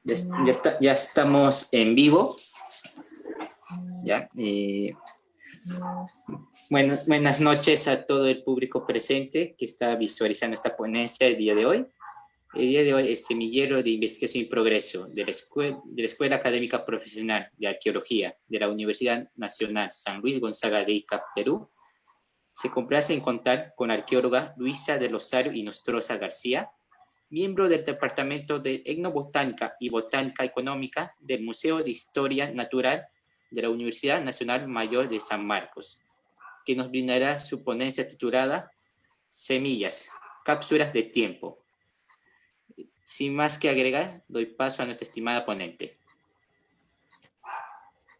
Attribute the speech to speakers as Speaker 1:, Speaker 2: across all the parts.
Speaker 1: Ya estamos en vivo. ¿Ya? Buenas noches a todo el público presente que está visualizando esta ponencia el día de hoy. El día de hoy es Semillero de Investigación y Progreso de la Escuela Académica Profesional de Arqueología de la Universidad Nacional San Luis Gonzaga de Ica, Perú. Se complace en contar con la arqueóloga Luisa del Rosario Inostroza García, miembro del Departamento de Etnobotánica y Botánica Económica del Museo de Historia Natural de la Universidad Nacional Mayor de San Marcos, que nos brindará su ponencia titulada Semillas, cápsulas de tiempo. Sin más que agregar, doy paso a nuestra estimada ponente.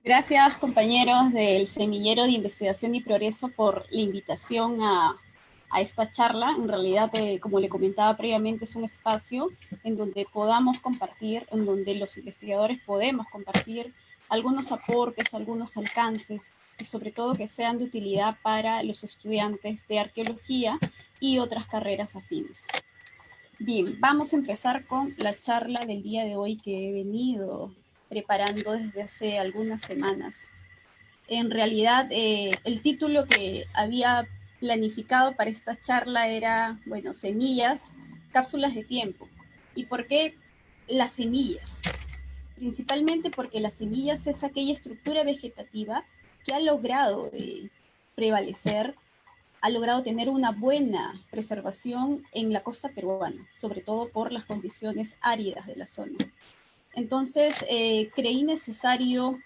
Speaker 2: Gracias, compañeros del Semillero de Investigación y Progreso, por la invitación a esta charla. En realidad, como le comentaba previamente, es un espacio en donde podamos compartir, en donde los investigadores podemos compartir algunos aportes, algunos alcances, y sobre todo que sean de utilidad para los estudiantes de arqueología y otras carreras afines. Bien, vamos a empezar con la charla del día de hoy que he venido preparando desde hace algunas semanas. En realidad, el título que había planificado para esta charla era, bueno, semillas, cápsulas de tiempo. ¿Y por qué las semillas? Principalmente porque las semillas es aquella estructura vegetativa que ha logrado prevalecer, ha logrado tener una buena preservación en la costa peruana, sobre todo por las condiciones áridas de la zona. Entonces, creí necesario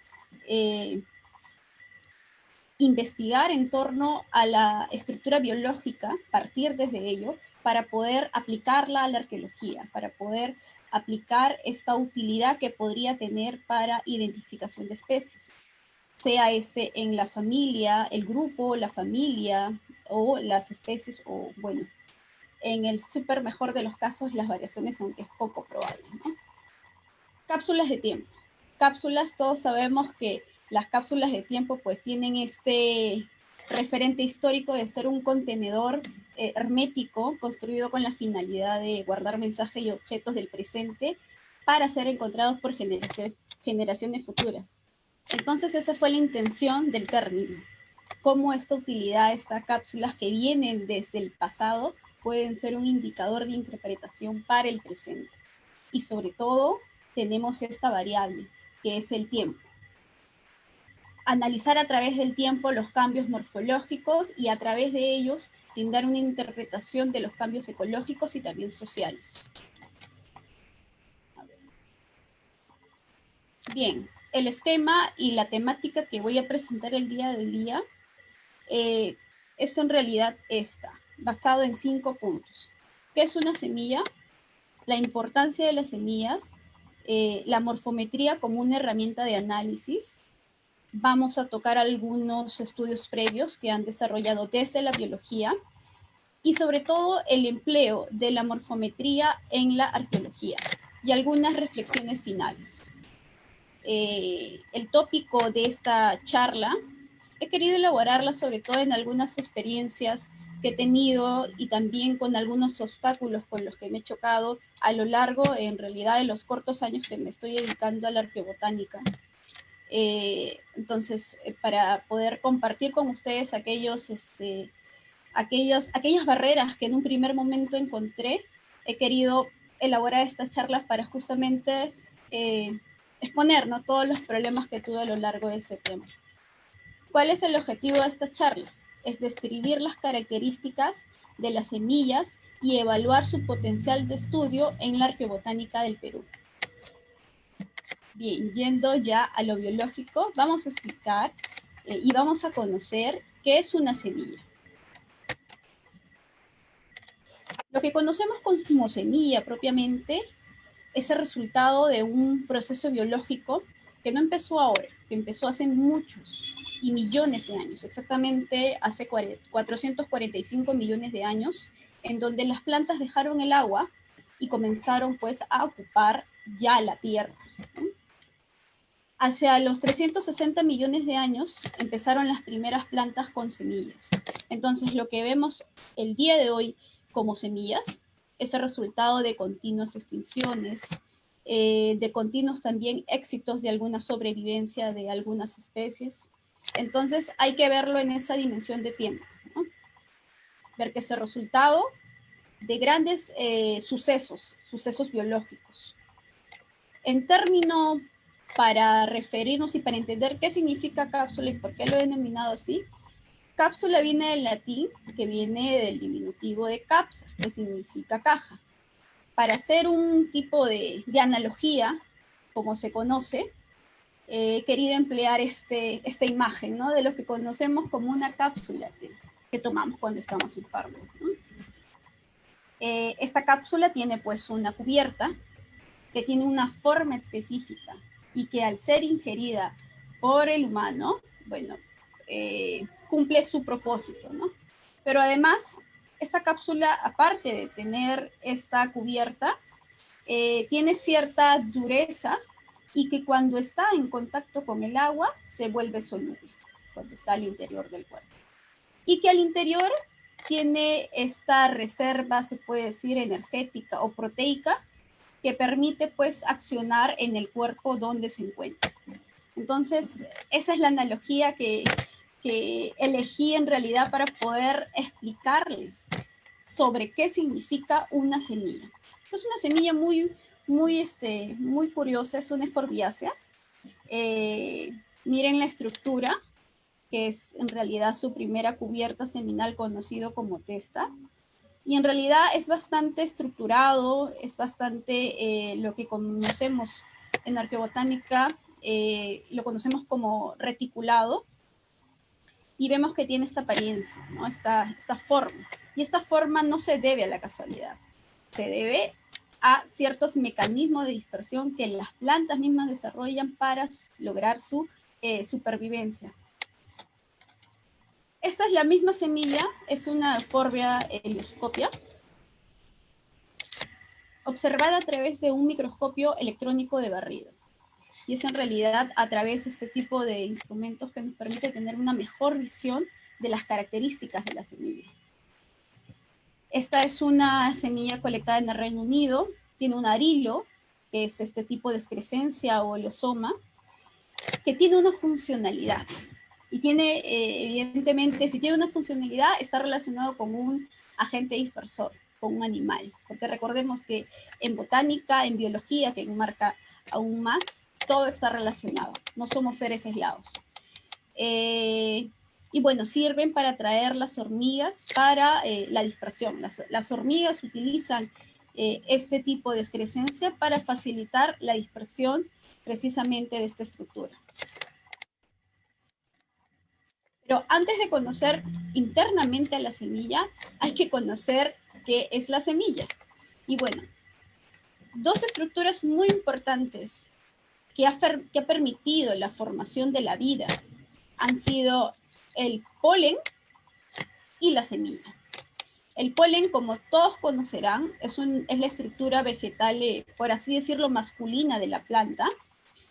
Speaker 2: investigar en torno a la estructura biológica, partir desde ello, para poder aplicarla a la arqueología, para poder aplicar esta utilidad que podría tener para identificación de especies, sea en la familia, el grupo, la familia, o las especies, o bueno, en el súper mejor de los casos, las variaciones, aunque es poco probable, ¿no? Cápsulas de tiempo. Cápsulas, todos sabemos que las cápsulas de tiempo pues tienen este referente histórico de ser un contenedor hermético construido con la finalidad de guardar mensajes y objetos del presente para ser encontrados por generaciones futuras. Entonces esa fue la intención del término. Cómo esta utilidad, estas cápsulas que vienen desde el pasado pueden ser un indicador de interpretación para el presente. Y sobre todo, tenemos esta variable, que es el tiempo. Analizar a través del tiempo los cambios morfológicos y a través de ellos brindar una interpretación de los cambios ecológicos y también sociales. Bien, el esquema y la temática que voy a presentar el día de hoy es en realidad esta, basado en 5 puntos. ¿Qué es una semilla? La importancia de las semillas, la morfometría como una herramienta de análisis. Vamos a tocar algunos estudios previos que han desarrollado desde la biología y sobre todo el empleo de la morfometría en la arqueología y algunas reflexiones finales. El tópico de esta charla he querido elaborarla sobre todo en algunas experiencias que he tenido y también con algunos obstáculos con los que me he chocado a lo largo, en realidad, de los cortos años que me estoy dedicando a la arqueobotánica. Entonces, para poder compartir con ustedes aquellas barreras que en un primer momento encontré, he querido elaborar estas charlas para justamente exponer, ¿no?, todos los problemas que tuve a lo largo de ese tiempo. ¿Cuál es el objetivo de esta charla? Es describir las características de las semillas y evaluar su potencial de estudio en la arqueobotánica del Perú. Bien, yendo ya a lo biológico, vamos a explicar y vamos a conocer qué es una semilla. Lo que conocemos como semilla propiamente es el resultado de un proceso biológico que no empezó ahora, que empezó hace muchos y millones de años, exactamente hace 445 millones de años, en donde las plantas dejaron el agua y comenzaron pues a ocupar ya la tierra. Hacia los 360 millones de años empezaron las primeras plantas con semillas. Entonces lo que vemos el día de hoy como semillas es el resultado de continuas extinciones, de continuos también éxitos de alguna sobrevivencia de algunas especies. Entonces hay que verlo en esa dimensión de tiempo, ¿no? Ver que ese resultado de grandes sucesos biológicos. En término, para referirnos y para entender qué significa cápsula y por qué lo he denominado así, cápsula viene del latín, que viene del diminutivo de capsa, que significa caja. Para hacer un tipo de analogía, como se conoce, he querido emplear esta imagen, ¿no? De lo que conocemos como una cápsula que tomamos cuando estamos enfermos, ¿no? Esta cápsula tiene pues una cubierta que tiene una forma específica y que al ser ingerida por el humano, bueno, cumple su propósito, ¿no? Pero además, esta cápsula, aparte de tener esta cubierta, tiene cierta dureza y que cuando está en contacto con el agua se vuelve soluble, cuando está al interior del cuerpo. Y que al interior tiene esta reserva, se puede decir, energética o proteica, que permite pues accionar en el cuerpo donde se encuentra. Entonces, esa es la analogía que elegí en realidad para poder explicarles sobre qué significa una semilla. Es una semilla muy curiosa, es una esforbiácea. Miren la estructura, que es en realidad su primera cubierta seminal conocido como testa. Y en realidad es bastante estructurado, es bastante lo que conocemos en arqueobotánica, lo conocemos como reticulado, y vemos que tiene esta apariencia, ¿no? Esta forma. Y esta forma no se debe a la casualidad, se debe a ciertos mecanismos de dispersión que las plantas mismas desarrollan para lograr su supervivencia. Esta es la misma semilla, es una Euphorbia helioscopia, observada a través de un microscopio electrónico de barrido. Y es en realidad a través de este tipo de instrumentos que nos permite tener una mejor visión de las características de la semilla. Esta es una semilla colectada en el Reino Unido, tiene un arilo, que es este tipo de excrescencia o oleosoma, que tiene una funcionalidad. Y tiene, evidentemente, si tiene una funcionalidad, está relacionado con un agente dispersor, con un animal. Porque recordemos que en botánica, en biología, que enmarca aún más, todo está relacionado. No somos seres aislados. Y bueno, sirven para atraer las hormigas para la dispersión. Las hormigas utilizan este tipo de excrescencia para facilitar la dispersión precisamente de esta estructura. Pero antes de conocer internamente a la semilla, hay que conocer qué es la semilla. Y bueno, dos estructuras muy importantes que ha permitido la formación de la vida han sido el polen y la semilla. El polen, como todos conocerán, es la estructura vegetal, por así decirlo, masculina de la planta,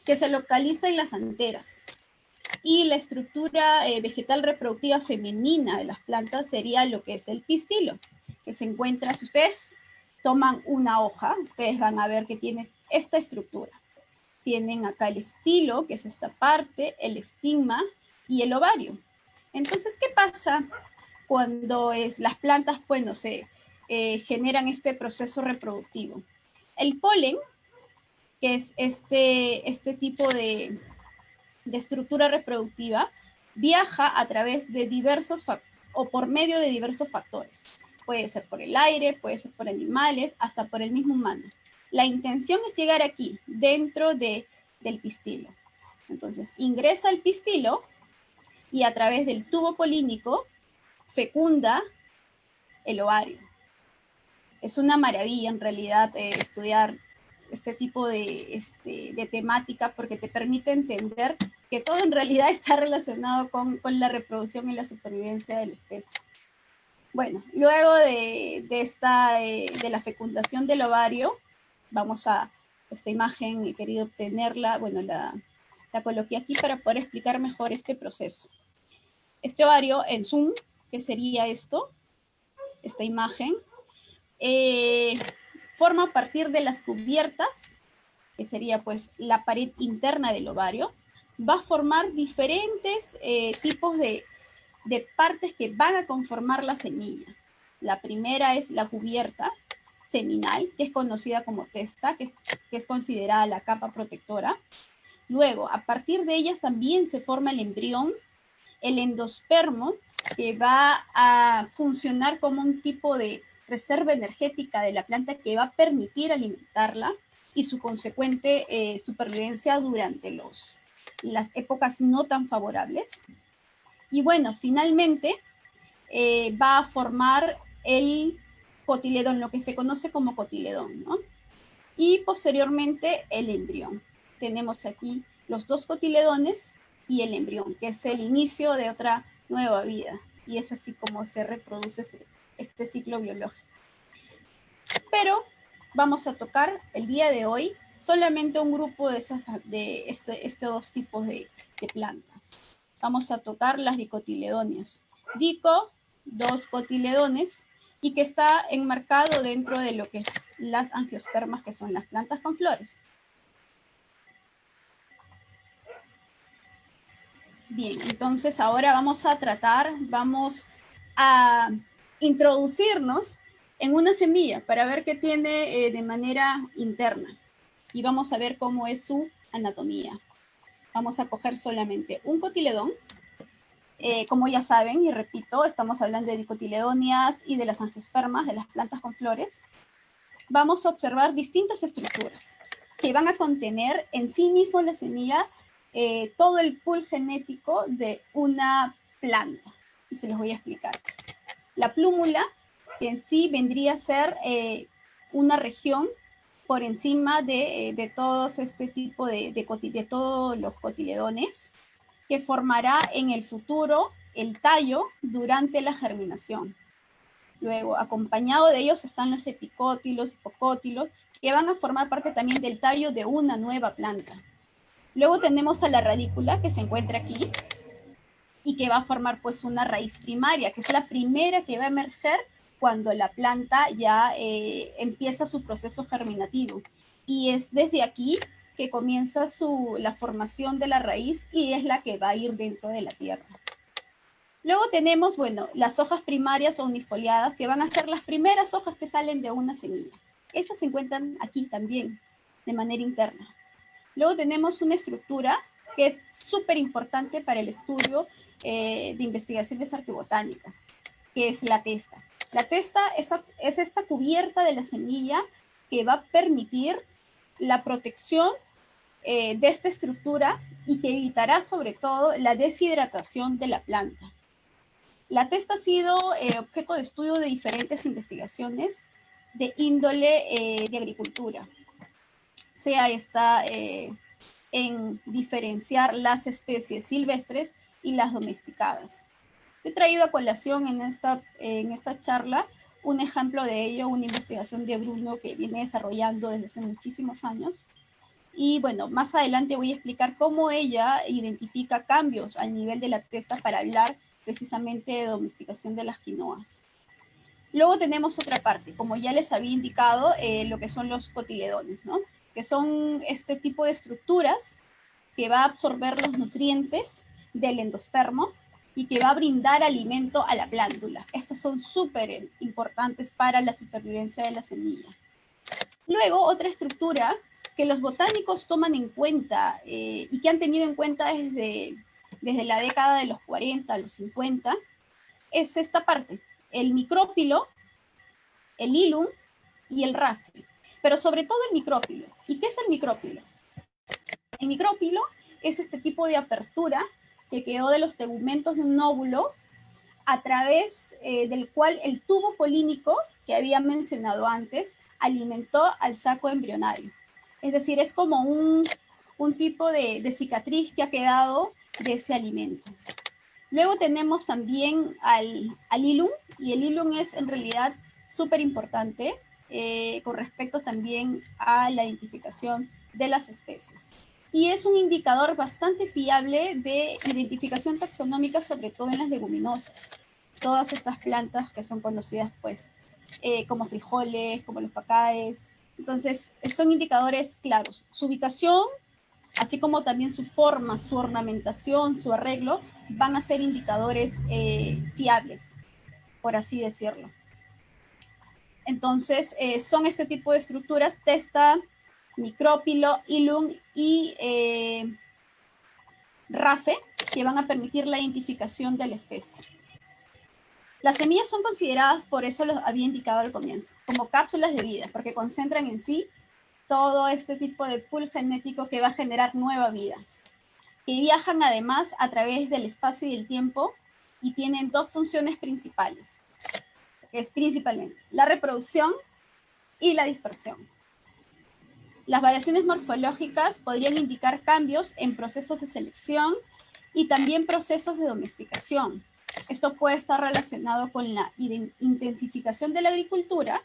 Speaker 2: que se localiza en las anteras. Y la estructura vegetal reproductiva femenina de las plantas sería lo que es el pistilo, que se encuentra, si ustedes toman una hoja, ustedes van a ver que tiene esta estructura. Tienen acá el estilo, que es esta parte, el estigma y el ovario. Entonces, ¿qué pasa cuando las plantas, bueno, generan este proceso reproductivo? El polen, que es este tipo de estructura reproductiva, viaja a través de o por medio de diversos factores. Puede ser por el aire, puede ser por animales, hasta por el mismo humano. La intención es llegar aquí, dentro del pistilo. Entonces, ingresa al pistilo y a través del tubo polínico fecunda el ovario. Es una maravilla, en realidad, estudiar este tipo de temática, porque te permite entender que todo en realidad está relacionado con la reproducción y la supervivencia de la especie. Bueno, luego de la fecundación del ovario, vamos a esta imagen, he querido obtenerla, bueno, la coloqué aquí para poder explicar mejor este proceso. Este ovario en zoom, que sería esto, esta imagen, forma a partir de las cubiertas que sería pues la pared interna del ovario, va a formar diferentes tipos de partes que van a conformar la semilla. La primera es la cubierta seminal, que es conocida como testa, que es considerada la capa protectora. Luego, a partir de ellas también se forma el embrión, el endospermo, que va a funcionar como un tipo de reserva energética de la planta que va a permitir alimentarla y su consecuente supervivencia durante las épocas no tan favorables. Y bueno, finalmente va a formar el cotiledón, lo que se conoce como cotiledón, ¿no? Y posteriormente el embrión. Tenemos aquí los dos cotiledones y el embrión, que es el inicio de otra nueva vida. Y es así como se reproduce este ciclo biológico. Pero vamos a tocar el día de hoy solamente un grupo de estos dos tipos de plantas. Vamos a tocar las dicotiledóneas. Dico, dos cotiledones, y que está enmarcado dentro de lo que es las angiospermas, que son las plantas con flores. Bien, entonces ahora vamos a introducirnos en una semilla para ver qué tiene de manera interna. Y vamos a ver cómo es su anatomía. Vamos a coger solamente un cotiledón. Como ya saben, y repito, estamos hablando de dicotiledóneas y de las angiospermas, de las plantas con flores. Vamos a observar distintas estructuras que van a contener en sí mismo la semilla todo el pool genético de una planta. Y se los voy a explicar. La plúmula, que en sí vendría a ser una región por encima de todos este tipo de todos los cotiledones, que formará en el futuro el tallo durante la germinación. Luego, acompañado de ellos están los epicótilos, hipocótilos, que van a formar parte también del tallo de una nueva planta. Luego tenemos a la radícula, que se encuentra aquí, y que va a formar pues una raíz primaria, que es la primera que va a emerger cuando la planta ya empieza su proceso germinativo. Y es desde aquí que comienza la formación de la raíz y es la que va a ir dentro de la tierra. Luego tenemos, bueno, las hojas primarias o unifoliadas, que van a ser las primeras hojas que salen de una semilla. Esas se encuentran aquí también, de manera interna. Luego tenemos una estructura que es súper importante para el estudio de investigaciones arqueobotánicas, que es la testa. La testa es esta cubierta de la semilla que va a permitir la protección de esta estructura y que evitará sobre todo la deshidratación de la planta. La testa ha sido objeto de estudio de diferentes investigaciones de índole de agricultura, sea esta en diferenciar las especies silvestres y las domesticadas. He traído a colación en esta charla un ejemplo de ello, una investigación de Bruno que viene desarrollando desde hace muchísimos años. Y bueno, más adelante voy a explicar cómo ella identifica cambios al nivel de la testa para hablar precisamente de domesticación de las quinoas. Luego tenemos otra parte, como ya les había indicado, lo que son los cotiledones, ¿no? Que son este tipo de estructuras que va a absorber los nutrientes del endospermo y que va a brindar alimento a la plántula. Estas son súper importantes para la supervivencia de la semilla. Luego, otra estructura que los botánicos toman en cuenta y que han tenido en cuenta desde la década de los 40 a los 50, es esta parte, el micrópilo, el hilum y el rafle, pero sobre todo el micrópilo. ¿Y qué es el micrópilo? El micrópilo es este tipo de apertura que quedó de los tegumentos de un óvulo a través del cual el tubo polínico que había mencionado antes alimentó al saco embrionario. Es decir, es como un tipo de cicatriz que ha quedado de ese alimento. Luego tenemos también al hilum, y el hilum es en realidad súper importante con respecto también a la identificación de las especies. Y es un indicador bastante fiable de identificación taxonómica, sobre todo en las leguminosas. Todas estas plantas que son conocidas pues como frijoles, como los pacaes, Entonces, son indicadores claros. Su ubicación, así como también su forma, su ornamentación, su arreglo, van a ser indicadores fiables, por así decirlo. Entonces, son este tipo de estructuras, testa, micrópilo, hilum y rafe, que van a permitir la identificación de la especie. Las semillas son consideradas, por eso lo había indicado al comienzo, como cápsulas de vida, porque concentran en sí todo este tipo de pool genético que va a generar nueva vida, que viajan además a través del espacio y el tiempo y tienen dos funciones principales, que es principalmente la reproducción y la dispersión. Las variaciones morfológicas podrían indicar cambios en procesos de selección y también procesos de domesticación. Esto puede estar relacionado con la intensificación de la agricultura,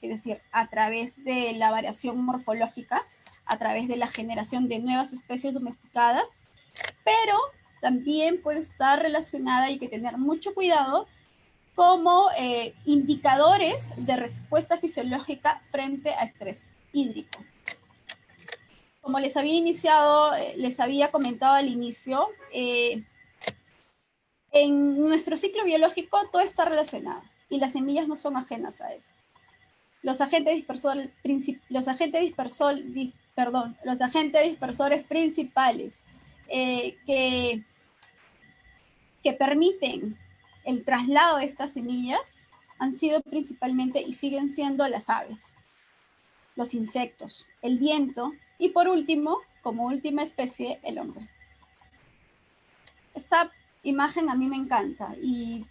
Speaker 2: es decir, a través de la variación morfológica, a través de la generación de nuevas especies domesticadas, pero también puede estar relacionada, y hay que tener mucho cuidado, como indicadores de respuesta fisiológica frente a estrés hídrico. Como les había comentado al inicio, en nuestro ciclo biológico todo está relacionado y las semillas no son ajenas a eso. Los agentes dispersores principales que permiten el traslado de estas semillas han sido principalmente y siguen siendo las aves, los insectos, el viento y por último, como última especie, el hombre. Esta imagen a mí me encanta y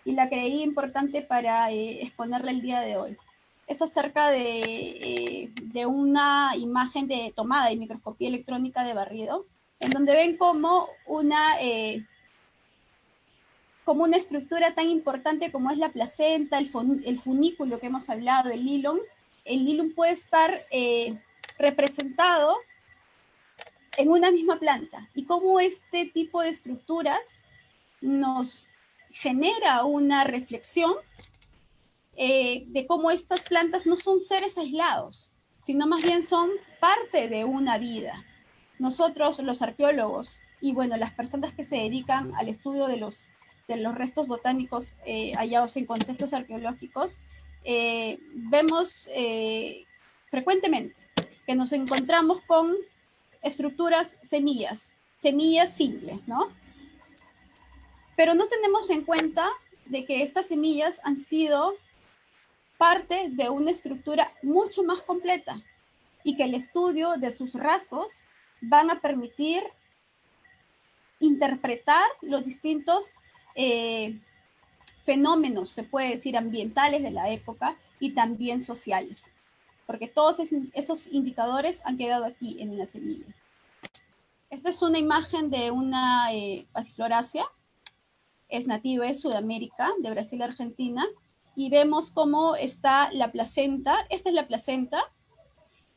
Speaker 2: la creí importante para exponerla el día de hoy. Es acerca de una imagen tomada de microscopía electrónica de barrido, en donde ven como una estructura tan importante como es la placenta, el funículo que hemos hablado, el hilum puede estar representado en una misma planta, y cómo este tipo de estructuras nos genera una reflexión de cómo estas plantas no son seres aislados, sino más bien son parte de una vida. Nosotros, los arqueólogos, y bueno, las personas que se dedican al estudio de los restos botánicos hallados en contextos arqueológicos, vemos frecuentemente que nos encontramos con estructuras semillas simples, ¿no? Pero no tenemos en cuenta de que estas semillas han sido parte de una estructura mucho más completa y que el estudio de sus rasgos van a permitir interpretar los distintos fenómenos, se puede decir, ambientales de la época y también sociales, porque todos esos indicadores han quedado aquí en una semilla. Esta es una imagen de una Passifloraceae, es nativa de Sudamérica, de Brasil a Argentina, y vemos cómo está la placenta. Esta es la placenta,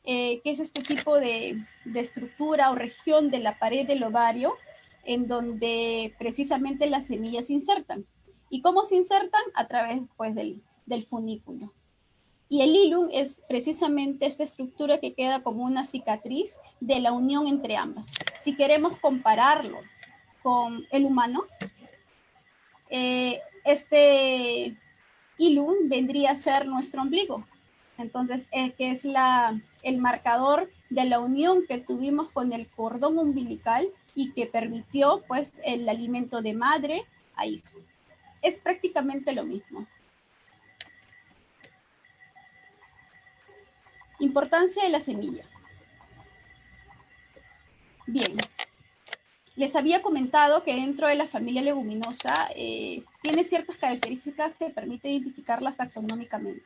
Speaker 2: que es este tipo de estructura o región de la pared del ovario, en donde precisamente las semillas se insertan. ¿Y cómo se insertan? A través, pues, del funículo. Y el hilum es precisamente esta estructura que queda como una cicatriz de la unión entre ambas. Si queremos compararlo con el humano, este hilum vendría a ser nuestro ombligo. Entonces, que es el marcador de la unión que tuvimos con el cordón umbilical y que permitió, pues, el alimento de madre a hijo. Es prácticamente lo mismo. Importancia de la semilla. Bien, les había comentado que dentro de la familia leguminosa tiene ciertas características que permiten identificarlas taxonómicamente.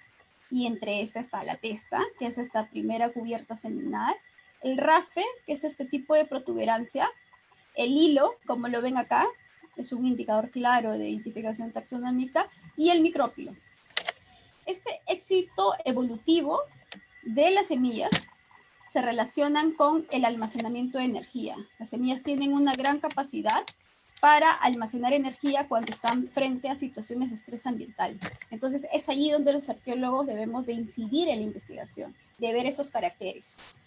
Speaker 2: Y entre esta está la testa, que es esta primera cubierta seminal, el rafe, que es este tipo de protuberancia, el hilo, como lo ven acá, es un indicador claro de identificación taxonómica, y el micrópilo. Este éxito evolutivo de las semillas se relacionan con el almacenamiento de energía. Las semillas tienen una gran capacidad para almacenar energía cuando están frente a situaciones de estrés ambiental. Entonces, es allí donde los arqueólogos debemos de incidir en la investigación, de ver esos caracteres.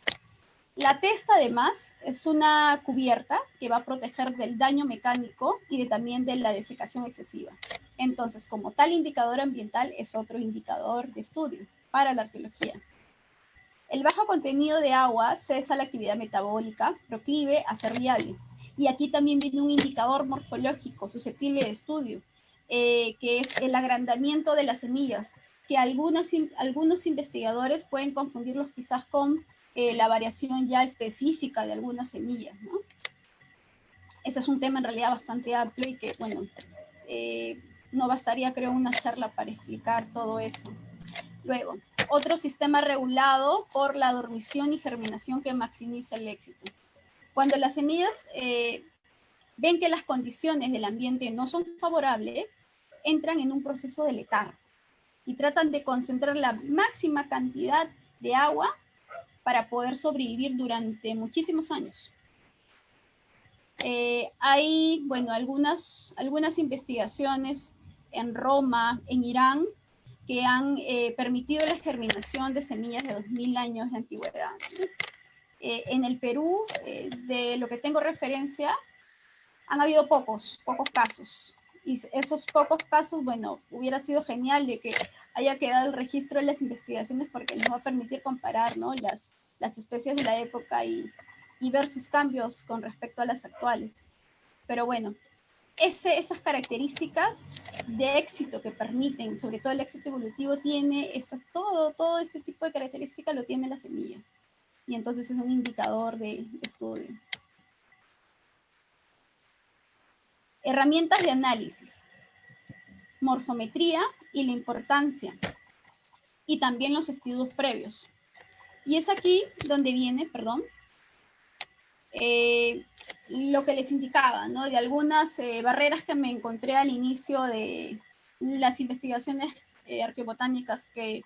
Speaker 2: La testa, además, es una cubierta que va a proteger del daño mecánico y también de la desecación excesiva. Entonces, como tal indicador ambiental, es otro indicador de estudio para la arqueología. El bajo contenido de agua cesa la actividad metabólica, proclive a ser viable. Y aquí también viene un indicador morfológico susceptible de estudio, que es el agrandamiento de las semillas, que algunos investigadores pueden confundirlos quizás con la variación ya específica de algunas semillas, ¿no? Ese es un tema en realidad bastante amplio y que, bueno, no bastaría, creo, una charla para explicar todo eso. Luego, otro sistema regulado por la dormición y germinación que maximiza el éxito. Cuando las semillas ven que las condiciones del ambiente no son favorables, entran en un proceso de letargo y tratan de concentrar la máxima cantidad de agua para poder sobrevivir durante muchísimos años. Hay, bueno, algunas investigaciones en Roma, en Irán, que han permitido la germinación de semillas de 2000 años de antigüedad. En el Perú, de lo que tengo referencia, han habido pocos casos. Y esos pocos casos, bueno, hubiera sido genial de que haya quedado el registro de las investigaciones porque nos va a permitir comparar, ¿no?, las especies de la época y ver sus cambios con respecto a las actuales. Pero bueno, esas características de éxito que permiten, sobre todo el éxito evolutivo, tiene todo este tipo de características lo tiene la semilla. Y entonces es un indicador de estudio. Herramientas de análisis, morfometría y la importancia, y también los estudios previos. Y es aquí donde viene, lo que les indicaba, ¿no?, de algunas barreras que me encontré al inicio de las investigaciones arqueobotánicas que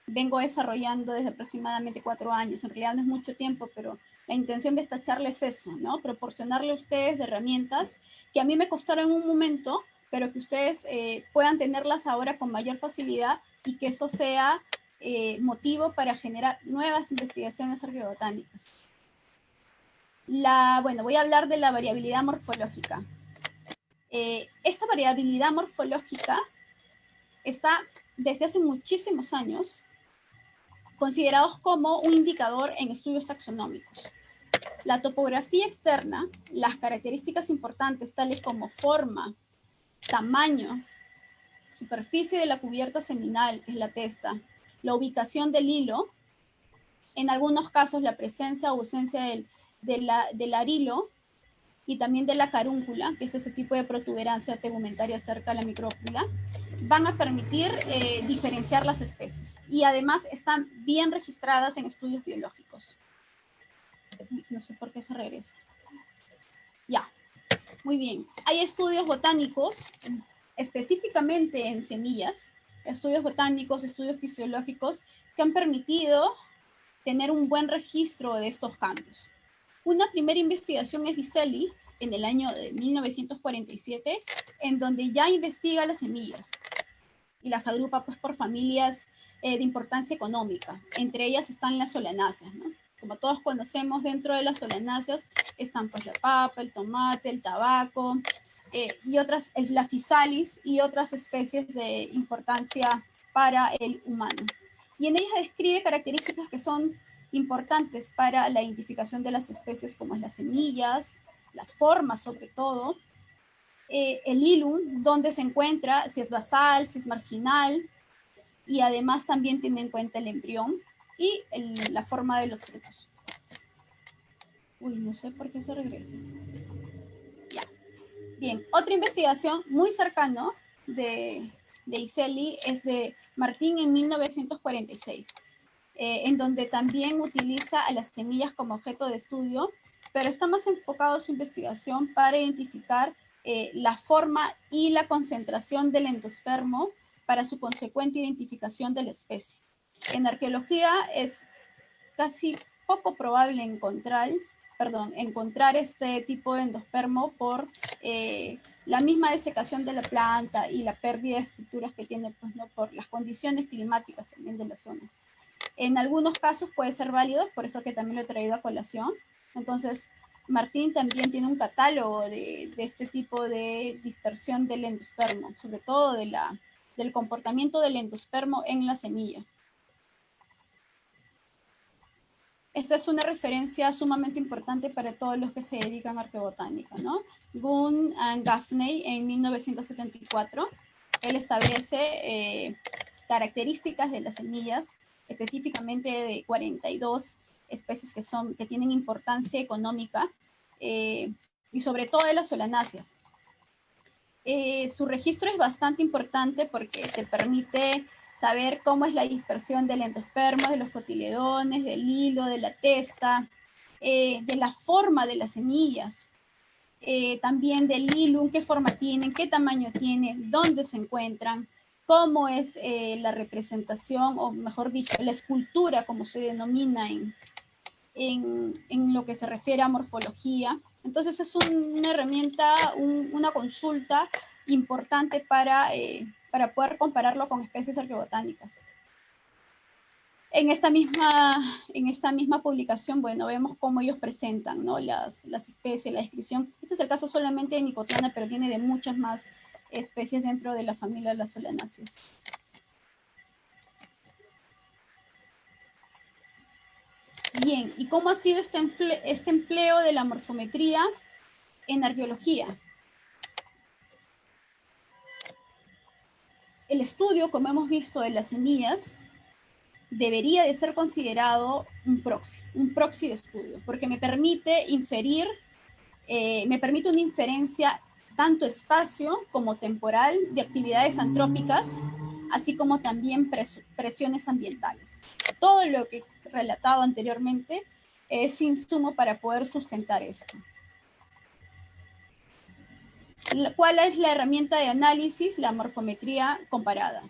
Speaker 2: vengo desarrollando desde aproximadamente 4 años. En realidad no es mucho tiempo, pero la intención de esta charla es eso, ¿no?, proporcionarle a ustedes de herramientas que a mí me costaron un momento, pero que ustedes puedan tenerlas ahora con mayor facilidad y que eso sea motivo para generar nuevas investigaciones arqueobotánicas. Bueno, voy a hablar de la variabilidad morfológica. Esta variabilidad morfológica está desde hace muchísimos años considerados como un indicador en estudios taxonómicos. La topografía externa, las características importantes tales como forma, tamaño, superficie de la cubierta seminal, que es la testa, la ubicación del hilo, en algunos casos la presencia o ausencia del arilo y también de la carúncula, que es ese tipo de protuberancia tegumentaria cerca de la micrópula, van a permitir diferenciar las especies y además están bien registradas en estudios biológicos. No sé por qué se regresa. Ya, muy bien. Hay estudios botánicos, específicamente en semillas, estudios botánicos, estudios fisiológicos, que han permitido tener un buen registro de estos cambios. Una primera investigación es Vicelli, en el año de 1947, en donde ya investiga las semillas y las agrupa pues por familias de importancia económica. Entre ellas están las solanáceas, ¿no? Como todos conocemos, dentro de las solanáceas están pues la papa, el tomate, el tabaco, y otras, la physalis y otras especies de importancia para el humano. Y en ellas describe características que son importantes para la identificación de las especies, como es las semillas, las formas sobre todo, el hilum, dónde se encuentra, si es basal, si es marginal, y además también tiene en cuenta el embrión y la forma de los frutos. Uy, no sé por qué se regresa. Ya. Bien, otra investigación muy cercana de Vicelli es de Martín en 1946, en donde también utiliza a las semillas como objeto de estudio, pero está más enfocado su investigación para identificar la forma y la concentración del endospermo para su consecuente identificación de la especie. En arqueología es casi poco probable encontrar encontrar este tipo de endospermo por la misma desecación de la planta y la pérdida de estructuras que tiene, pues, ¿no? Por las condiciones climáticas también de la zona. En algunos casos puede ser válido, por eso que también lo he traído a colación. Entonces, Martín también tiene un catálogo de este tipo de dispersión del endospermo, sobre todo del comportamiento del endospermo en la semilla. Esta es una referencia sumamente importante para todos los que se dedican a arqueobotánica, ¿no? Gunn and Gaffney en 1974, él establece características de las semillas, específicamente de 42 especies que tienen importancia económica, y sobre todo de las solanáceas. Su registro es bastante importante porque te permite saber cómo es la dispersión del endospermo, de los cotiledones, del hilo, de la testa, de la forma de las semillas, también del hilum, qué forma tienen, qué tamaño tienen, dónde se encuentran, cómo es la representación, o mejor dicho, la escultura, como se denomina en lo que se refiere a morfología. Entonces es una herramienta, una consulta importante para poder compararlo con especies arqueobotánicas. En esta misma publicación, bueno, vemos cómo ellos presentan, ¿no? las especies, la descripción. Este es el caso solamente de Nicotiana, pero tiene de muchas más especies dentro de la familia de las solanáceas. Bien, ¿y cómo ha sido este empleo de la morfometría en arqueología? El estudio, como hemos visto, de las semillas debería de ser considerado un proxy de estudio, porque me permite inferir, me permite una inferencia tanto espacio como temporal de actividades antrópicas, así como también presiones ambientales. Todo lo que he relatado anteriormente es insumo para poder sustentar esto. ¿Cuál es la herramienta de análisis? La morfometría comparada.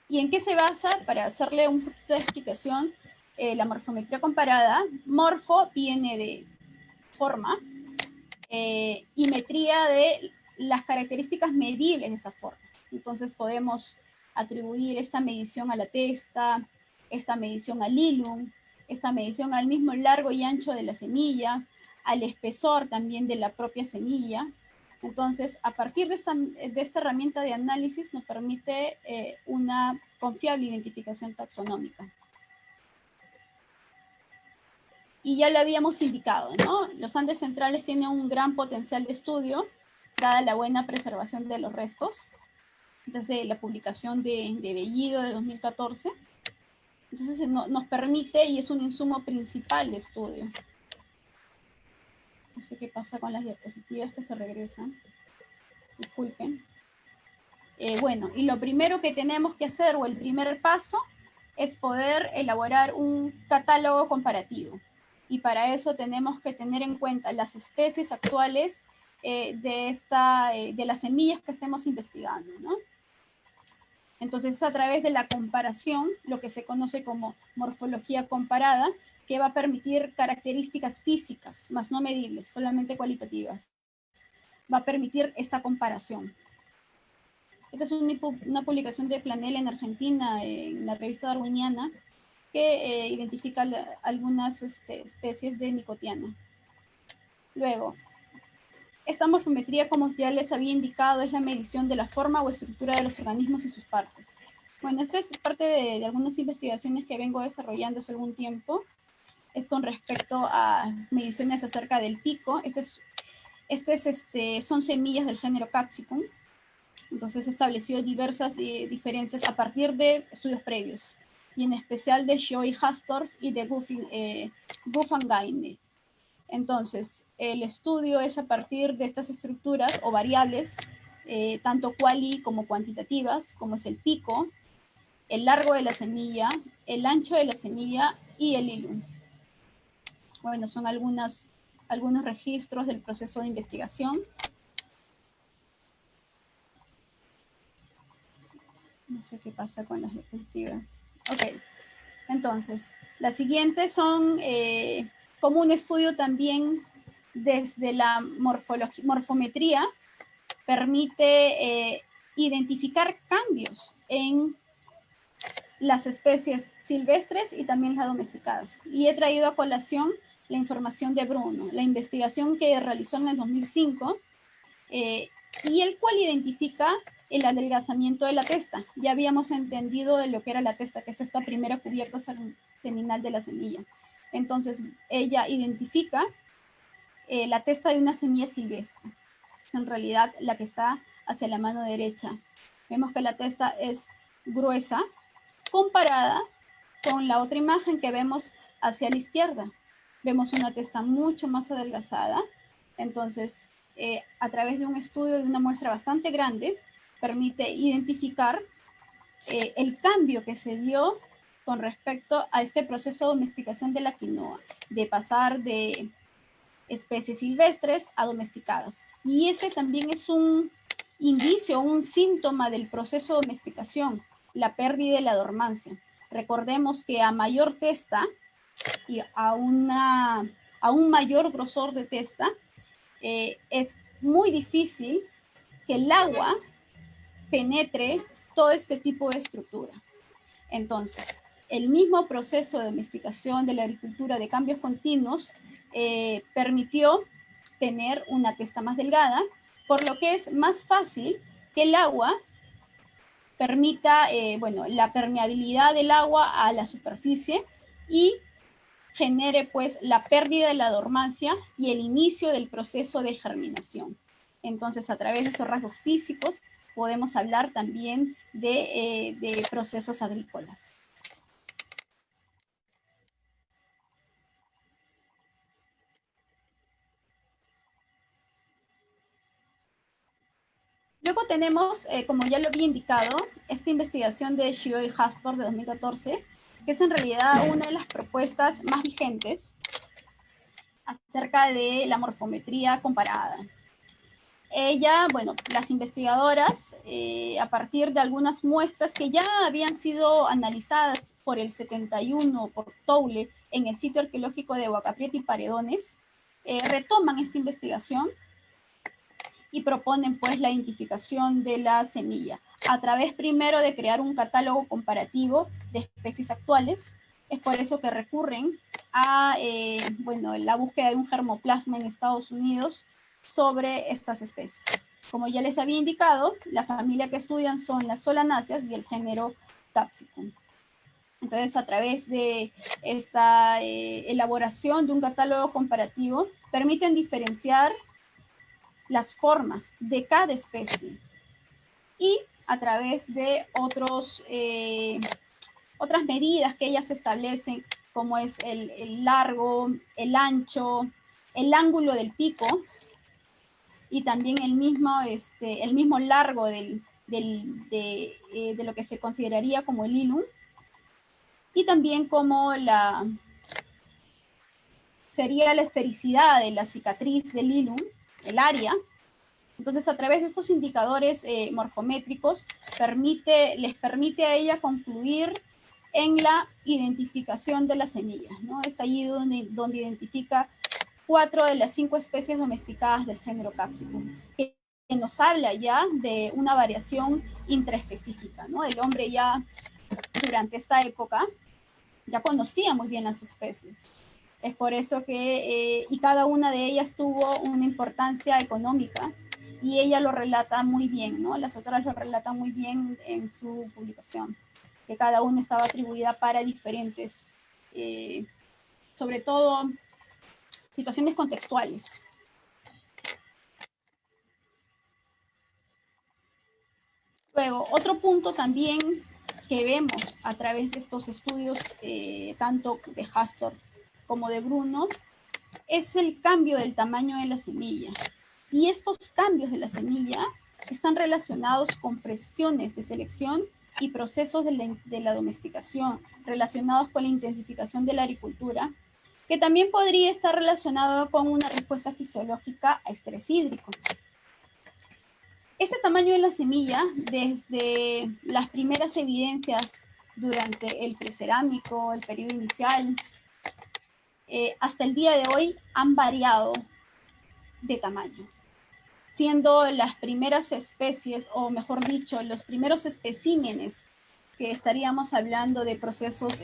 Speaker 2: ¿Y en qué se basa? Para hacerle un poquito de explicación, la morfometría comparada, morfo viene de forma, y metría de las características medibles de esa forma. Entonces podemos atribuir esta medición a la testa, esta medición al hilum, esta medición al mismo largo y ancho de la semilla, al espesor también de la propia semilla. Entonces, a partir de esta herramienta de análisis nos permite una confiable identificación taxonómica. Y ya lo habíamos indicado, ¿no? Los Andes centrales tienen un gran potencial de estudio, dada la buena preservación de los restos, desde la publicación de Bellido de 2014. Entonces nos permite, y es un insumo principal de estudio. No sé qué pasa con las diapositivas que se regresan. Disculpen. Bueno, y lo primero que tenemos que hacer, o el primer paso, es poder elaborar un catálogo comparativo. Y para eso tenemos que tener en cuenta las especies actuales de las semillas que estemos investigando, ¿no? Entonces es a través de la comparación, lo que se conoce como morfología comparada, que va a permitir características físicas, más no medibles, solamente cualitativas. Va a permitir esta comparación. Esta es una publicación de Planel en Argentina, en la revista Darwiniana, que identifica algunas especies de Nicotiana. Luego, esta morfometría, como ya les había indicado, es la medición de la forma o estructura de los organismos y sus partes. Bueno, esta es parte de algunas investigaciones que vengo desarrollando hace algún tiempo. Es con respecto a mediciones acerca del pico. Son semillas del género Capsicum. Entonces estableció diversas diferencias a partir de estudios previos, y en especial de Scheu-Hastorf y de Guffangaine. Entonces, el estudio es a partir de estas estructuras o variables, tanto cuali como cuantitativas, como es el pico, el largo de la semilla, el ancho de la semilla y el hilum. Bueno, son algunos registros del proceso de investigación. No sé qué pasa con las diapositivas. Ok. Entonces, las siguientes son como un estudio también desde la morfometría, permite identificar cambios en las especies silvestres y también las domesticadas. Y he traído a colación la información de Bruno, la investigación que realizó en el 2005, y el cual identifica el adelgazamiento de la testa. Ya habíamos entendido de lo que era la testa, que es esta primera cubierta terminal de la semilla. Entonces, ella identifica la testa de una semilla silvestre. En realidad, la que está hacia la mano derecha. Vemos que la testa es gruesa, comparada con la otra imagen que vemos hacia la izquierda. Vemos una testa mucho más adelgazada. Entonces, a través de un estudio de una muestra bastante grande, permite identificar el cambio que se dio con respecto a este proceso de domesticación de la quinoa, de pasar de especies silvestres a domesticadas. Y ese también es un indicio, un síntoma del proceso de domesticación, la pérdida de la dormancia. Recordemos que a mayor testa y a un mayor grosor de testa, es muy difícil que el agua penetre todo este tipo de estructura. Entonces, el mismo proceso de domesticación de la agricultura de cambios continuos permitió tener una testa más delgada, por lo que es más fácil que el agua permita, la permeabilidad del agua a la superficie y genere pues la pérdida de la dormancia y el inicio del proceso de germinación. Entonces, a través de estos rasgos físicos podemos hablar también de procesos agrícolas. Luego tenemos, como ya lo había indicado, esta investigación de Shio y Hasper de 2014, que es en realidad una de las propuestas más vigentes acerca de la morfometría comparada. Las investigadoras, a partir de algunas muestras que ya habían sido analizadas por el 71 por Toule en el sitio arqueológico de Huacaprieta y Paredones, retoman esta investigación y proponen pues la identificación de la semilla a través primero de crear un catálogo comparativo de especies actuales. Es por eso que recurren a la búsqueda de un germoplasma en Estados Unidos sobre estas especies. Como ya les había indicado, la familia que estudian son las solanáceas y el género Capsicum. Entonces, a través de esta elaboración de un catálogo comparativo, permiten diferenciar las formas de cada especie y a través de otras medidas que ellas establecen, como es el largo, el ancho, el ángulo del pico y también el mismo largo de lo que se consideraría como el hilum, y también como sería la esfericidad de la cicatriz del hilum, el área. Entonces, a través de estos indicadores morfométricos, les permite a ella concluir en la identificación de las semillas, ¿no? Es ahí donde identifica 4 de las 5 especies domesticadas del género Capsicum, que nos habla ya de una variación intraespecífica, ¿no? El hombre ya, durante esta época, ya conocía muy bien las especies. Es por eso que, y cada una de ellas tuvo una importancia económica, y ella lo relata muy bien, ¿no? Las autoras lo relatan muy bien en su publicación, que cada una estaba atribuida para diferentes, sobre todo, situaciones contextuales. Luego, otro punto también que vemos a través de estos estudios, tanto de Hastorf como de Bruno, es el cambio del tamaño de la semilla. Y estos cambios de la semilla están relacionados con presiones de selección y procesos de la domesticación relacionados con la intensificación de la agricultura, que también podría estar relacionado con una respuesta fisiológica a estrés hídrico. Este tamaño de la semilla, desde las primeras evidencias durante el precerámico, el periodo inicial, hasta el día de hoy han variado de tamaño, siendo las primeras especies, o mejor dicho, los primeros especímenes que estaríamos hablando de procesos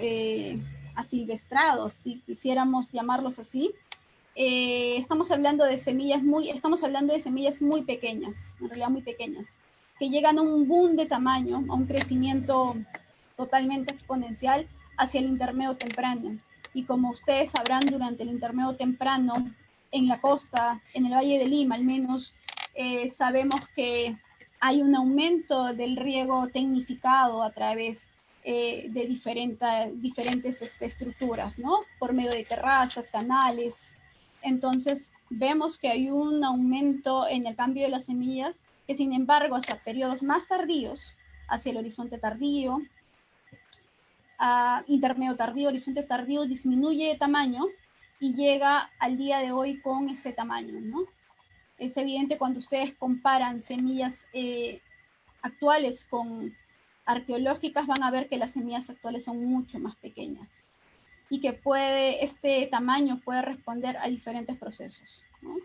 Speaker 2: asilvestrados, si quisiéramos llamarlos así. Estamos hablando de semillas muy pequeñas, en realidad muy pequeñas, que llegan a un boom de tamaño, a un crecimiento totalmente exponencial hacia el intermedio temprano. Y como ustedes sabrán, durante el intermedio temprano, en la costa, en el Valle de Lima al menos, sabemos que hay un aumento del riego tecnificado a través de diferentes estructuras, ¿no? Por medio de terrazas, canales. Entonces, vemos que hay un aumento en el cambio de las semillas, que sin embargo, hasta periodos más tardíos, hacia el horizonte tardío, intermedio tardío, horizonte tardío, disminuye de tamaño y llega al día de hoy con ese tamaño, ¿no? Es evidente cuando ustedes comparan semillas actuales con arqueológicas, van a ver que las semillas actuales son mucho más pequeñas y que este tamaño puede responder a diferentes procesos, ¿no?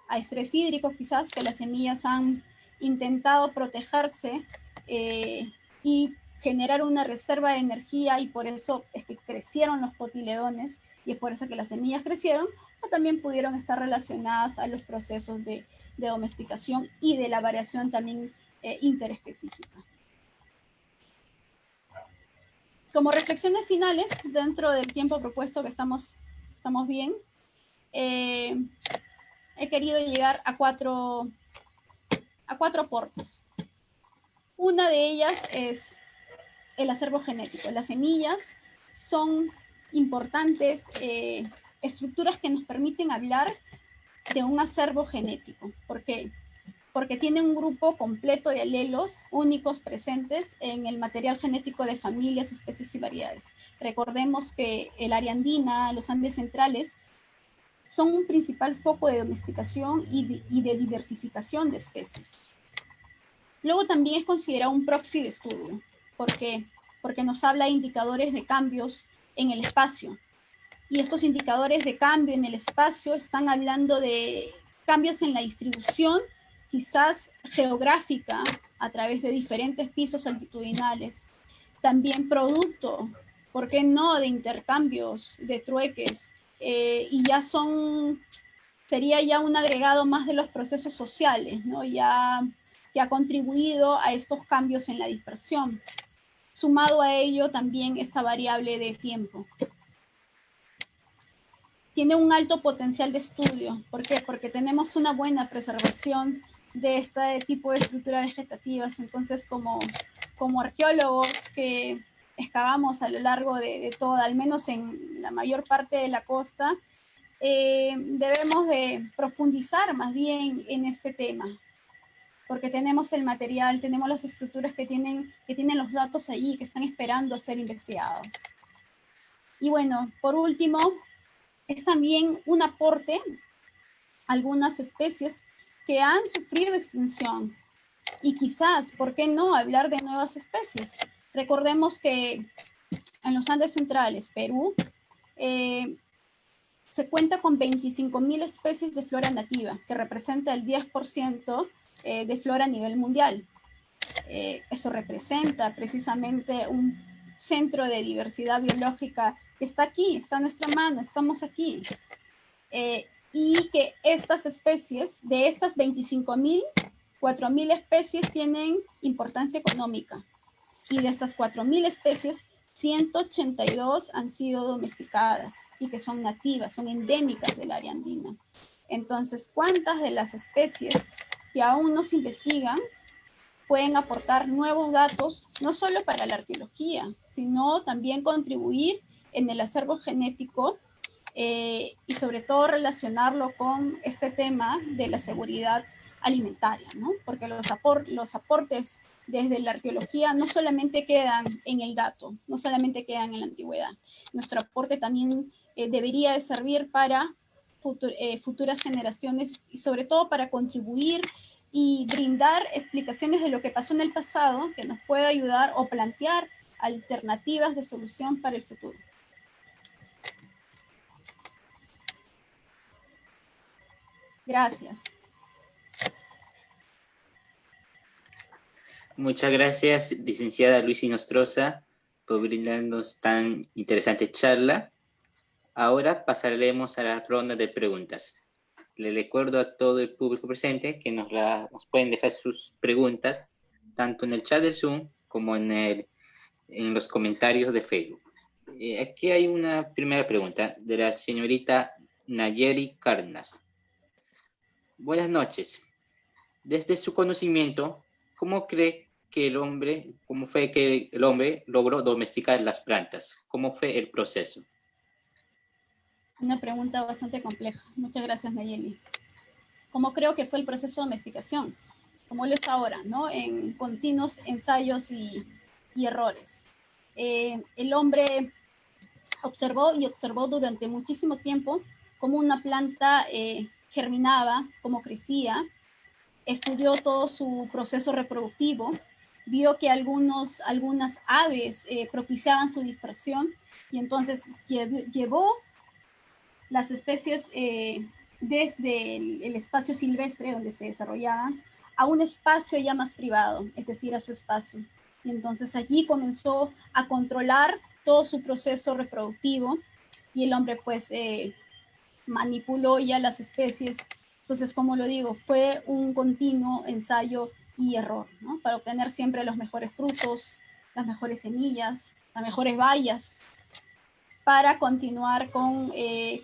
Speaker 2: A estrés hídrico quizás, que las semillas han intentado protegerse y generar una reserva de energía, y por eso es que crecieron los cotiledones y es por eso que las semillas crecieron, o también pudieron estar relacionadas a los procesos de domesticación y de la variación también interespecífica. Como reflexiones finales, dentro del tiempo propuesto que estamos bien, he querido llegar a cuatro aportes. Una de ellas es el acervo genético. Las semillas son importantes estructuras que nos permiten hablar de un acervo genético. ¿Por qué? Porque tiene un grupo completo de alelos únicos presentes en el material genético de familias, especies y variedades. Recordemos que el área andina, los Andes centrales, son un principal foco de domesticación y de diversificación de especies. Luego también es considerado un proxy de estudio. ¿Por qué? Porque nos habla de indicadores de cambios en el espacio. Y estos indicadores de cambio en el espacio están hablando de cambios en la distribución, quizás geográfica, a través de diferentes pisos altitudinales. También producto, ¿por qué no?, de intercambios, de trueques, y ya sería ya un agregado más de los procesos sociales, ¿no? Ya que ha contribuido a estos cambios en la dispersión. Sumado a ello también esta variable de tiempo. Tiene un alto potencial de estudio. ¿Por qué? Porque tenemos una buena preservación de este tipo de estructuras vegetativas. Entonces, como arqueólogos que excavamos a lo largo de toda, al menos en la mayor parte de la costa, debemos de profundizar más bien en este tema, porque tenemos el material, tenemos las estructuras que tienen los datos allí, que están esperando a ser investigados. Y bueno, por último, es también un aporte a algunas especies que han sufrido extinción. Y quizás, ¿por qué no hablar de nuevas especies? Recordemos que en los Andes centrales, Perú, se cuenta con 25.000 especies de flora nativa, que representa el 10% de flora a nivel mundial. Esto representa precisamente un centro de diversidad biológica que está aquí, está a nuestra mano, estamos aquí. Y que estas especies, de estas 25.000, 4.000 especies tienen importancia económica. Y de estas 4.000 especies, 182 han sido domesticadas y que son nativas, son endémicas del área andina. Entonces, ¿cuántas de las especies que aún no se investigan pueden aportar nuevos datos, no solo para la arqueología, sino también contribuir en el acervo genético y sobre todo relacionarlo con este tema de la seguridad alimentaria, ¿no? Porque los aportes desde la arqueología no solamente quedan en el dato, no solamente quedan en la antigüedad. Nuestro aporte también debería de servir para futuras generaciones y sobre todo para contribuir y brindar explicaciones de lo que pasó en el pasado que nos pueda ayudar o plantear alternativas de solución para el futuro. Gracias.
Speaker 1: Muchas gracias, licenciada Luisa Inostroza, por brindarnos tan interesante charla. Ahora pasaremos a la ronda de preguntas. Le recuerdo a todo el público presente que nos pueden dejar sus preguntas tanto en el chat del Zoom como en los comentarios de Facebook. Aquí hay una primera pregunta de la señorita Nayeli Cárdenas. Buenas noches. Desde su conocimiento, ¿cómo cree que cómo fue que el hombre logró domesticar las plantas? ¿Cómo fue el proceso?
Speaker 2: Una pregunta bastante compleja. Muchas gracias, Nayeli. ¿Cómo creo que fue el proceso de domesticación? Como lo es ahora, ¿no? En continuos ensayos y errores. El hombre observó durante muchísimo tiempo cómo una planta germinaba, cómo crecía, estudió todo su proceso reproductivo, vio que algunas aves propiciaban su dispersión y entonces llevó las especies desde el espacio silvestre donde se desarrollaban a un espacio ya más privado, es decir, a su espacio. Y entonces allí comenzó a controlar todo su proceso reproductivo y el hombre pues manipuló ya las especies. Entonces, como lo digo, fue un continuo ensayo y error, ¿no? Para obtener siempre los mejores frutos, las mejores semillas, las mejores bayas, para continuar y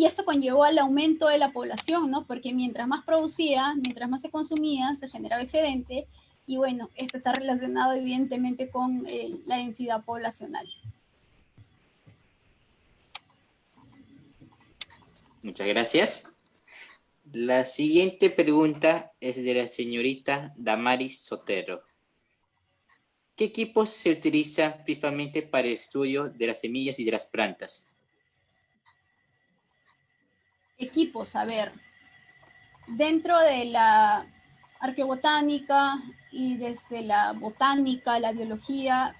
Speaker 2: esto conllevó al aumento de la población, ¿no? Porque mientras más producía, mientras más se consumía, se generaba excedente, y bueno, esto está relacionado evidentemente con la densidad poblacional.
Speaker 1: Muchas gracias. La siguiente pregunta es de la señorita Damaris Sotero. ¿Qué equipos se utilizan principalmente para el estudio de las semillas y de las plantas?
Speaker 2: Equipos, a ver, dentro de la arqueobotánica y desde la botánica, la biología,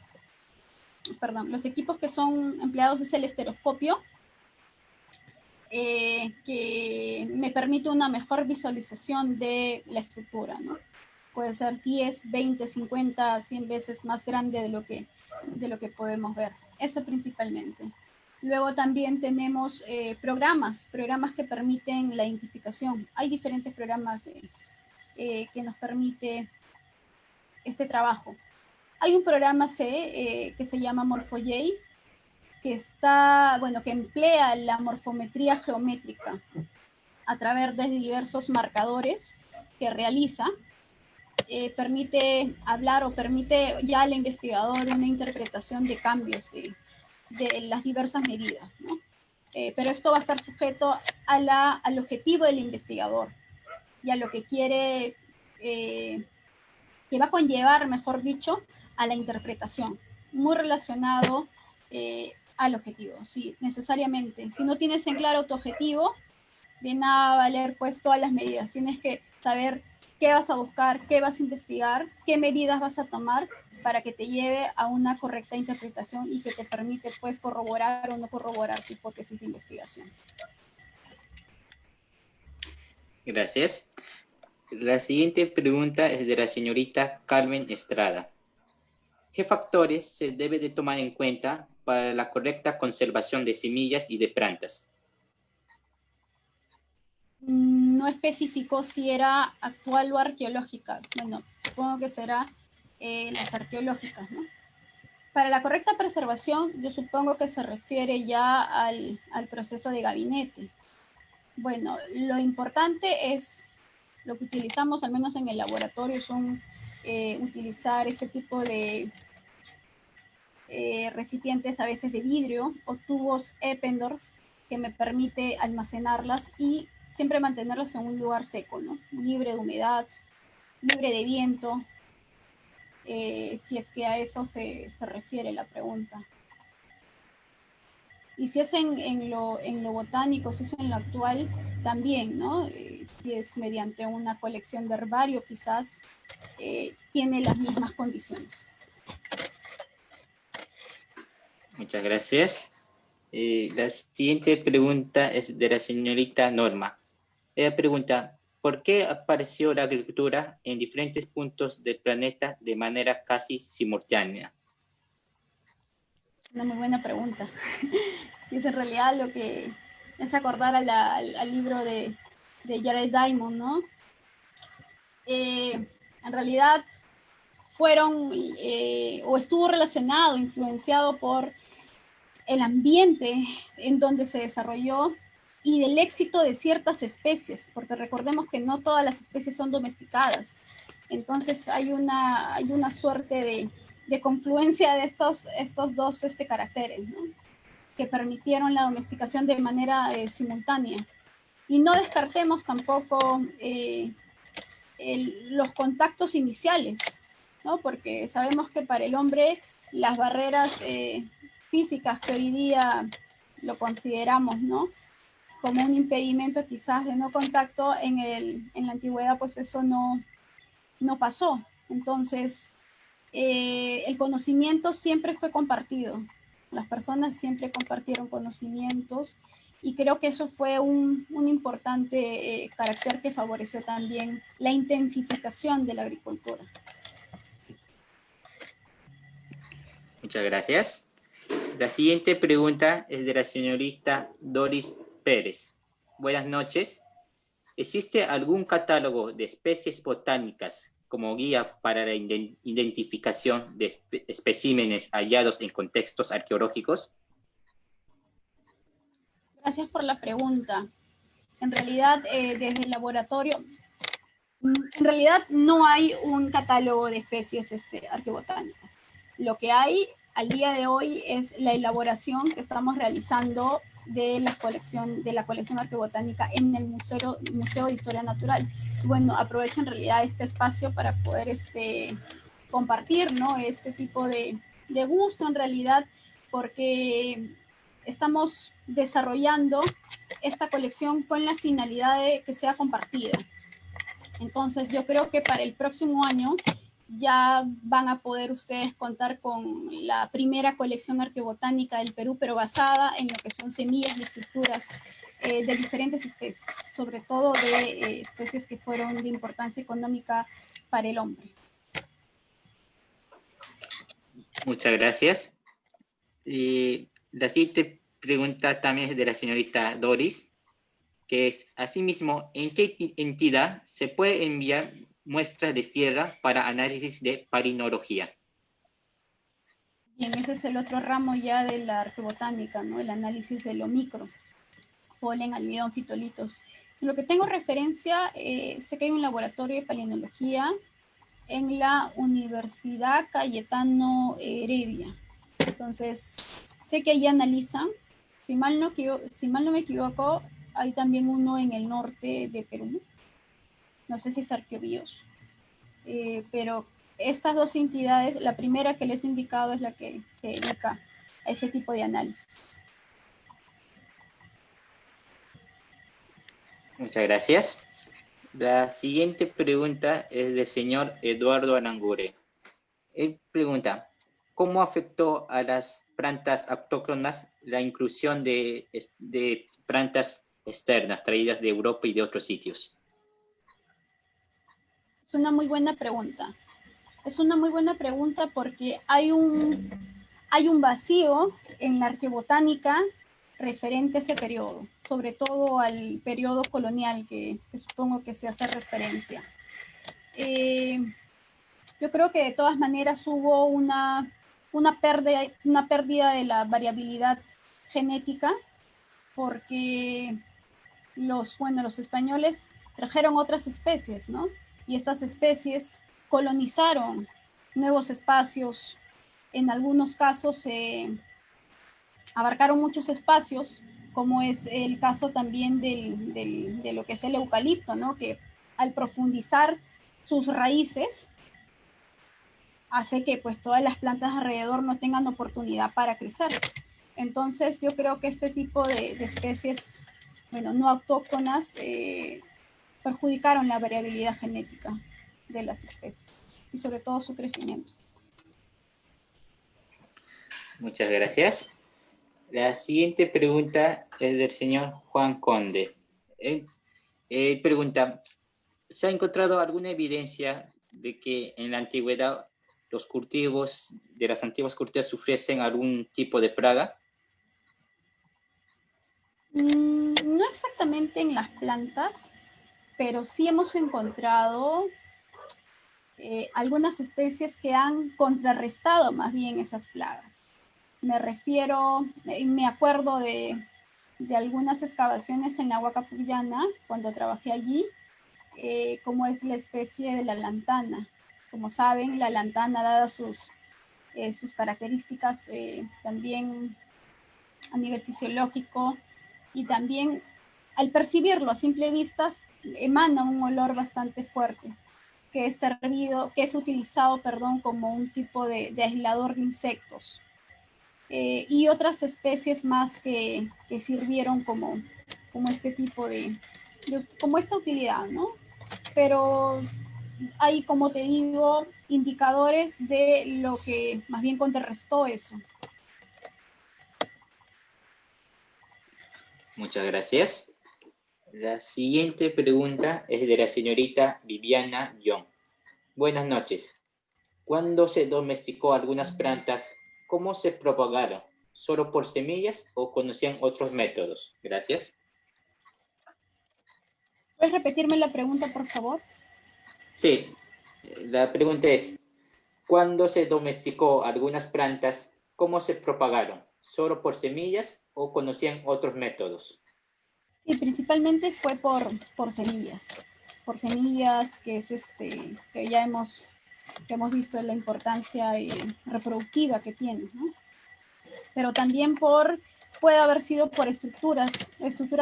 Speaker 2: los equipos que son empleados es el estereoscopio, que me permite una mejor visualización de la estructura, ¿no? Puede ser 10, 20, 50, 100 veces más grande de lo que podemos ver. Eso principalmente. Luego también tenemos programas que permiten la identificación. Hay diferentes programas que nos permite este trabajo. Hay un programa C que se llama MorphoJ, que emplea la morfometría geométrica a través de diversos marcadores que realiza. Permite hablar o permite ya al investigador una interpretación de cambios de las diversas medidas, ¿no? Pero esto va a estar sujeto al objetivo del investigador y a lo que quiere, que va a conllevar, mejor dicho, a la interpretación, muy relacionado al objetivo, sí, necesariamente. Si no tienes en claro tu objetivo, de nada va a valer pues todas las medidas. Tienes que saber qué vas a buscar, qué vas a investigar, qué medidas vas a tomar para que te lleve a una correcta interpretación y que te permite pues corroborar o no corroborar tu hipótesis de investigación.
Speaker 1: Gracias. La siguiente pregunta es de la señorita Carmen Estrada. ¿Qué factores se debe de tomar en cuenta para la correcta conservación de semillas y de plantas?
Speaker 2: No especificó si era actual o arqueológica. Bueno, supongo que será las arqueológicas, ¿no? Para la correcta preservación, yo supongo que se refiere ya al proceso de gabinete. Bueno, lo importante es, lo que utilizamos al menos en el laboratorio son utilizar este tipo de recipientes a veces de vidrio o tubos Eppendorf que me permite almacenarlas y siempre mantenerlas en un lugar seco, ¿no? Libre de humedad, libre de viento, si es que a eso se refiere la pregunta. Y si es en lo botánico, si es en lo actual, también, ¿no? Si es mediante una colección de herbario, quizás tiene las mismas condiciones.
Speaker 1: Muchas gracias. La siguiente pregunta es de la señorita Norma. Ella pregunta, ¿por qué apareció la agricultura en diferentes puntos del planeta de manera casi simultánea?
Speaker 2: Una muy buena pregunta. Y es en realidad lo que es acordar al libro de Jared Diamond, ¿no? En realidad fueron o estuvo relacionado, influenciado por el ambiente en donde se desarrolló y del éxito de ciertas especies, porque recordemos que no todas las especies son domesticadas. Entonces hay una suerte de confluencia de estos dos caracteres, ¿no? Que permitieron la domesticación de manera simultánea. Y no descartemos tampoco los contactos iniciales, ¿no? Porque sabemos que para el hombre las barreras físicas que hoy día lo consideramos, ¿no? Como un impedimento quizás de no contacto, en la antigüedad pues eso no pasó. Entonces, el conocimiento siempre fue compartido. Las personas siempre compartieron conocimientos y creo que eso fue un importante carácter que favoreció también la intensificación de la agricultura.
Speaker 1: Muchas gracias. La siguiente pregunta es de la señorita Doris Pérez. Buenas noches. ¿Existe algún catálogo de especies botánicas como guía para la identificación de especímenes hallados en contextos arqueológicos?
Speaker 2: Gracias por la pregunta. En realidad, desde el laboratorio, en realidad no hay un catálogo de especies arqueobotánicas. Lo que hay al día de hoy es la elaboración que estamos realizando de la colección arqueobotánica en el Museo de Historia Natural. Y bueno, aprovecho en realidad este espacio para poder compartir, ¿no? Este tipo de gusto en realidad, porque estamos desarrollando esta colección con la finalidad de que sea compartida. Entonces yo creo que para el próximo año ya van a poder ustedes contar con la primera colección arqueobotánica del Perú, pero basada en lo que son semillas y estructuras de diferentes especies, sobre todo de especies que fueron de importancia económica para el hombre.
Speaker 1: Muchas gracias. La siguiente pregunta también es de la señorita Doris, que es, asimismo, ¿en qué entidad se puede enviar muestras de tierra para análisis de palinología?
Speaker 2: Bien, ese es el otro ramo ya de la arqueobotánica, ¿no? El análisis de lo micro, polen, almidón, fitolitos. En lo que tengo referencia, sé que hay un laboratorio de palinología en la Universidad Cayetano Heredia. Entonces, sé que allí analizan, si mal no me equivoco, hay también uno en el norte de Perú, no sé si es Arqueobíos, pero estas dos entidades, la primera que les he indicado es la que se dedica a ese tipo de análisis.
Speaker 1: Muchas gracias. La siguiente pregunta es del señor Eduardo Arangure. Él pregunta, ¿cómo afectó a las plantas autóctonas la inclusión de plantas externas traídas de Europa y de otros sitios?
Speaker 2: Es una muy buena pregunta. Es una muy buena pregunta porque hay un vacío en la arqueobotánica referente a ese periodo, sobre todo al periodo colonial que supongo que se hace referencia. Yo creo que de todas maneras hubo una pérdida de la variabilidad genética porque los españoles trajeron otras especies, ¿no? Y estas especies colonizaron nuevos espacios, en algunos casos abarcaron muchos espacios, como es el caso también de lo que es el eucalipto, ¿no? Que al profundizar sus raíces hace que pues todas las plantas alrededor no tengan oportunidad para crecer. Entonces yo creo que este tipo de especies, bueno, no autóctonas, perjudicaron la variabilidad genética de las especies y sobre todo su crecimiento.
Speaker 1: Muchas gracias. La siguiente pregunta es del señor Juan Conde. Él pregunta, ¿se ha encontrado alguna evidencia de que en la antigüedad los cultivos de las antiguas culturas sufriesen algún tipo de plaga?
Speaker 2: No exactamente en las plantas, pero sí hemos encontrado algunas especies que han contrarrestado más bien esas plagas. Me acuerdo de algunas excavaciones en la Huacapuyana, cuando trabajé allí, como es la especie de la lantana. Como saben, la lantana, dadas sus características también a nivel fisiológico y también al percibirlo a simple vista, emana un olor bastante fuerte que es utilizado, perdón, como un tipo de aislador de insectos. Y otras especies más que sirvieron como este tipo como esta utilidad, ¿no? Pero hay, como te digo, indicadores de lo que más bien contrarrestó eso.
Speaker 1: Muchas gracias. La siguiente pregunta es de la señorita Viviana Young. Buenas noches. Cuando se domesticó algunas plantas, ¿cómo se propagaron? ¿Solo por semillas o conocían otros métodos? Gracias.
Speaker 2: ¿Puedes repetirme la pregunta, por favor?
Speaker 1: Sí, la pregunta es, ¿cuándo se domesticó algunas plantas, cómo se propagaron? ¿Solo por semillas o conocían otros métodos?
Speaker 2: Sí, principalmente fue por semillas, que es que que hemos visto la importancia reproductiva que tiene, ¿no? Pero también puede haber sido por estructuras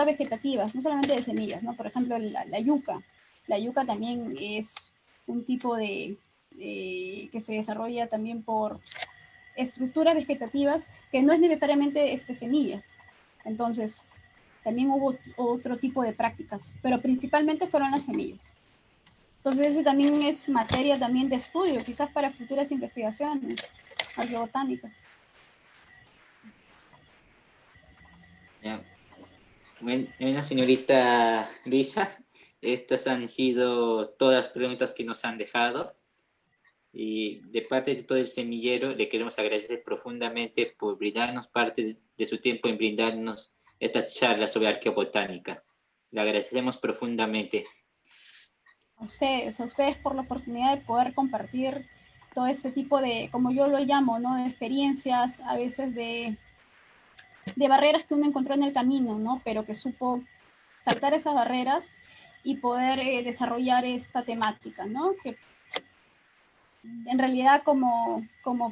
Speaker 2: vegetativas, no solamente de semillas, ¿no? Por ejemplo, la yuca. La yuca también es un tipo que se desarrolla también por estructuras vegetativas que no es necesariamente semillas. Entonces, también hubo otro tipo de prácticas, pero principalmente fueron las semillas. Entonces, ese también es materia también de estudio, quizás para futuras investigaciones arqueobotánicas.
Speaker 1: Ya. Bueno, señorita Luisa, estas han sido todas las preguntas que nos han dejado. Y de parte de todo el semillero, le queremos agradecer profundamente por brindarnos parte de su tiempo en brindarnos esta charla sobre arqueobotánica. Le agradecemos profundamente.
Speaker 2: A ustedes por la oportunidad de poder compartir todo este tipo de, como yo lo llamo, ¿no? De experiencias, a veces de barreras que uno encontró en el camino, ¿no? Pero que supo saltar esas barreras y poder desarrollar esta temática, ¿no? Que en realidad como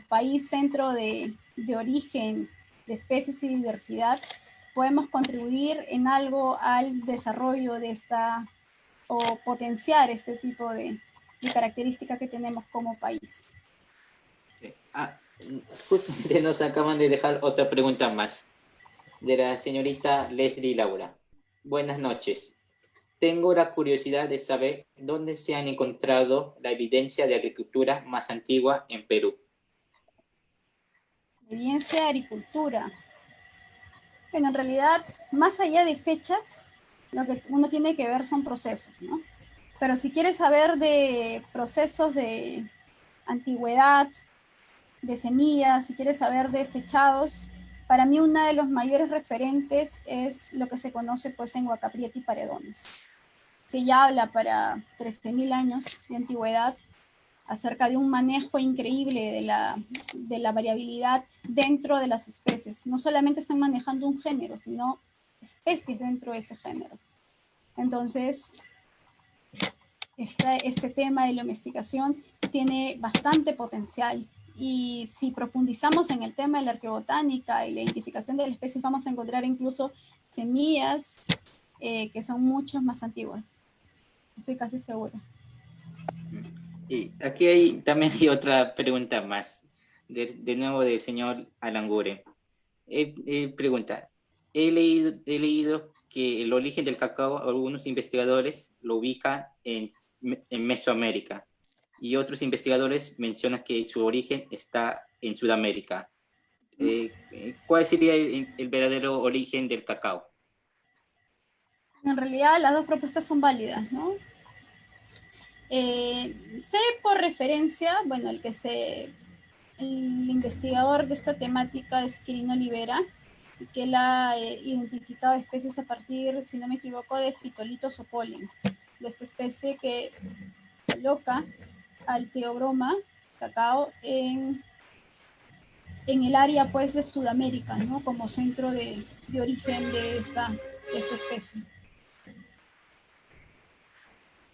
Speaker 2: país centro de origen de especies y diversidad, podemos contribuir en algo al desarrollo de o potenciar este tipo de características que tenemos como país.
Speaker 1: Justamente nos acaban de dejar otra pregunta más, de la señorita Leslie Laura. Buenas noches. Tengo la curiosidad de saber dónde se han encontrado la evidencia de agricultura más antigua en Perú.
Speaker 2: Evidencia de agricultura. Bueno, en realidad, más allá de fechas, lo que uno tiene que ver son procesos, ¿no? Pero si quieres saber de procesos de antigüedad, de semillas, si quieres saber de fechados, para mí uno de los mayores referentes es lo que se conoce pues en Huacaprieta y Paredones, que ya habla para 13.000 años de antigüedad acerca de un manejo increíble de la variabilidad dentro de las especies. No solamente están manejando un género, sino especies dentro de ese género. Entonces, este tema de la investigación tiene bastante potencial y si profundizamos en el tema de la arqueobotánica y la identificación de las especies, vamos a encontrar incluso semillas que son mucho más antiguas. Estoy casi segura.
Speaker 1: Y aquí también hay otra pregunta más, de nuevo del señor Alangure. Pregunta, he leído que el origen del cacao, algunos investigadores lo ubican en Mesoamérica y otros investigadores mencionan que su origen está en Sudamérica. ¿Cuál sería el verdadero origen del cacao?
Speaker 2: En realidad las dos propuestas son válidas, ¿no? Sé por referencia, bueno, el investigador de esta temática es Quirino Olivera, y que él ha identificado especies a partir, si no me equivoco, de fitolitos o polen, de esta especie que coloca al Theobroma cacao en el área pues de Sudamérica, ¿no? Como centro de origen de esta especie.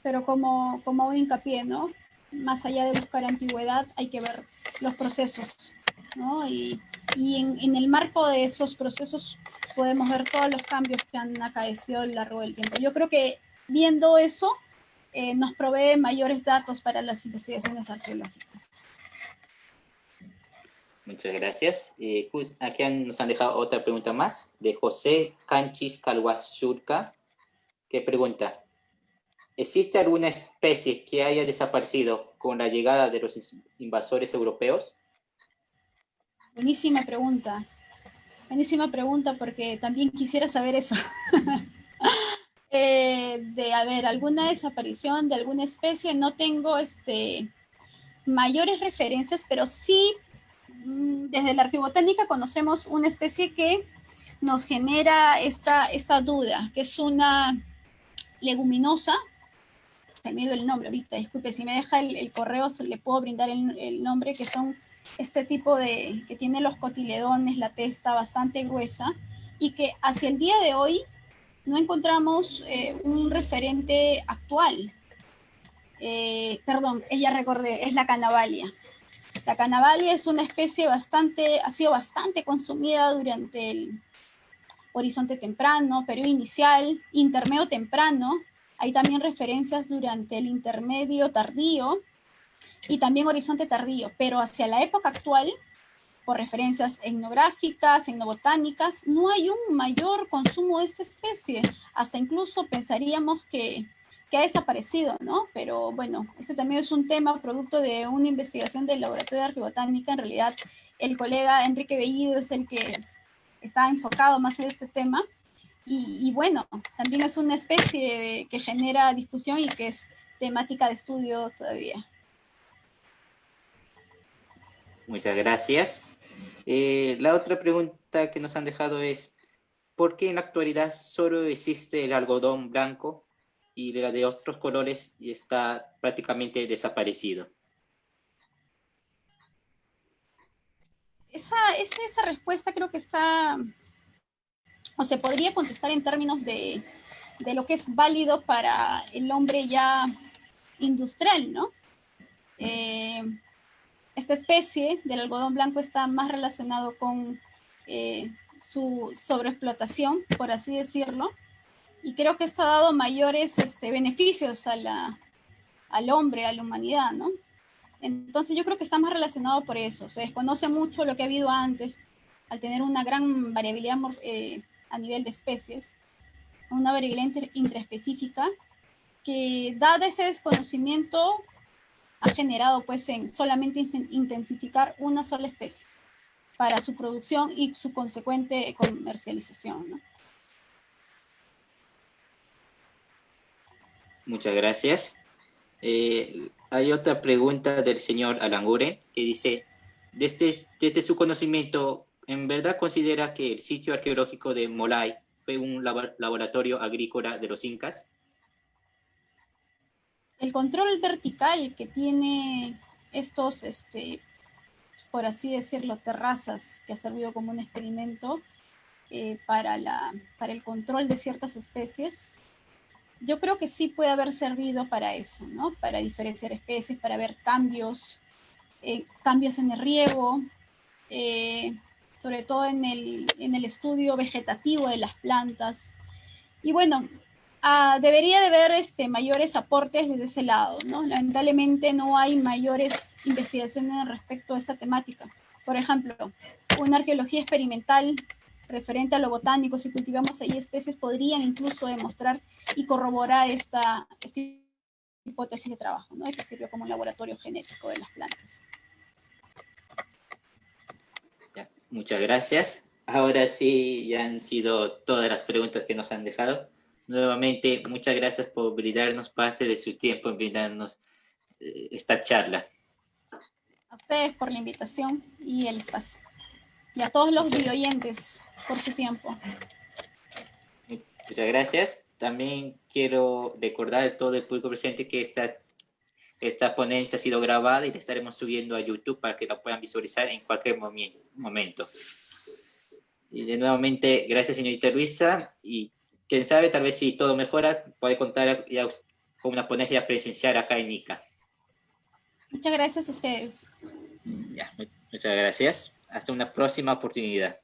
Speaker 2: Pero como hago hincapié, ¿no? Más allá de buscar antigüedad, hay que ver los procesos, ¿no? Y en el marco de esos procesos podemos ver todos los cambios que han acaecido a lo largo del tiempo. Yo creo que viendo eso nos provee mayores datos para las investigaciones arqueológicas.
Speaker 1: Muchas gracias. Aquí nos han dejado otra pregunta más de José Canchis Calhuasurca, que pregunta: ¿existe alguna especie que haya desaparecido con la llegada de los invasores europeos?
Speaker 2: Buenísima pregunta porque también quisiera saber eso. De haber alguna desaparición de alguna especie, no tengo mayores referencias, pero sí desde la arqueobotánica conocemos una especie que nos genera esta duda, que es una leguminosa. Se me dio el nombre ahorita, disculpe, si me deja el correo le puedo brindar el nombre, que son este tipo de, que tiene los cotiledones, la testa bastante gruesa, y que hacia el día de hoy no encontramos un referente actual. Perdón, ya recordé, es la Canavalia. La Canavalia es una especie ha sido bastante consumida durante el horizonte temprano, periodo inicial, intermedio temprano. Hay también referencias durante el intermedio tardío y también horizonte tardío, pero hacia la época actual, por referencias etnográficas, etnobotánicas, no hay un mayor consumo de esta especie. Hasta incluso pensaríamos que ha desaparecido, ¿no? Pero bueno, este también es un tema producto de una investigación del Laboratorio de Arqueobotánica. En realidad, el colega Enrique Bellido es el que está enfocado más en este tema. Y bueno, también es una especie que genera discusión y que es temática de estudio todavía.
Speaker 1: Muchas gracias. La otra pregunta que nos han dejado es: ¿por qué en la actualidad solo existe el algodón blanco y la de otros colores está prácticamente desaparecido?
Speaker 2: Esa respuesta creo que está, o se podría contestar en términos de lo que es válido para el hombre ya industrial, ¿no? Esta especie del algodón blanco está más relacionado con su sobreexplotación, por así decirlo, y creo que esto ha dado mayores beneficios al hombre, a la humanidad, ¿no? Entonces yo creo que está más relacionado por eso. Se desconoce mucho lo que ha habido antes, al tener una gran variabilidad a nivel de especies, una variabilidad intraespecífica, que dado ese desconocimiento ha generado pues en solamente intensificar una sola especie para su producción y su consecuente comercialización, ¿no?
Speaker 1: Muchas gracias. Hay otra pregunta del señor Alanguren que dice: desde su conocimiento, ¿en verdad considera que el sitio arqueológico de Molay fue un laboratorio agrícola de los incas?
Speaker 2: El control vertical que tiene estos, por así decirlo, terrazas, que ha servido como un experimento para el control de ciertas especies, yo creo que sí puede haber servido para eso, ¿no? Para diferenciar especies, para ver cambios en el riego, sobre todo en el estudio vegetativo de las plantas. Y bueno, debería de haber mayores aportes desde ese lado, ¿no? Lamentablemente no hay mayores investigaciones respecto a esa temática. Por ejemplo, una arqueología experimental referente a lo botánico, si cultivamos ahí especies, podrían incluso demostrar y corroborar esta hipótesis de trabajo, ¿no? Que sirvió como un laboratorio genético de las plantas.
Speaker 1: Ya. Muchas gracias. Ahora sí, ya han sido todas las preguntas que nos han dejado. Nuevamente, muchas gracias por brindarnos parte de su tiempo, en brindarnos esta charla.
Speaker 2: A ustedes por la invitación y el espacio. Y a todos los videoyentes por su tiempo.
Speaker 1: Muchas gracias. También quiero recordar a todo el público presente que esta ponencia ha sido grabada y la estaremos subiendo a YouTube para que la puedan visualizar en cualquier momento. Y de nuevamente, gracias, señorita Luisa. Y quién sabe, tal vez si todo mejora, puede contar ya con una ponencia presencial acá en ICA.
Speaker 2: Muchas gracias a ustedes.
Speaker 1: Ya, muchas gracias. Hasta una próxima oportunidad.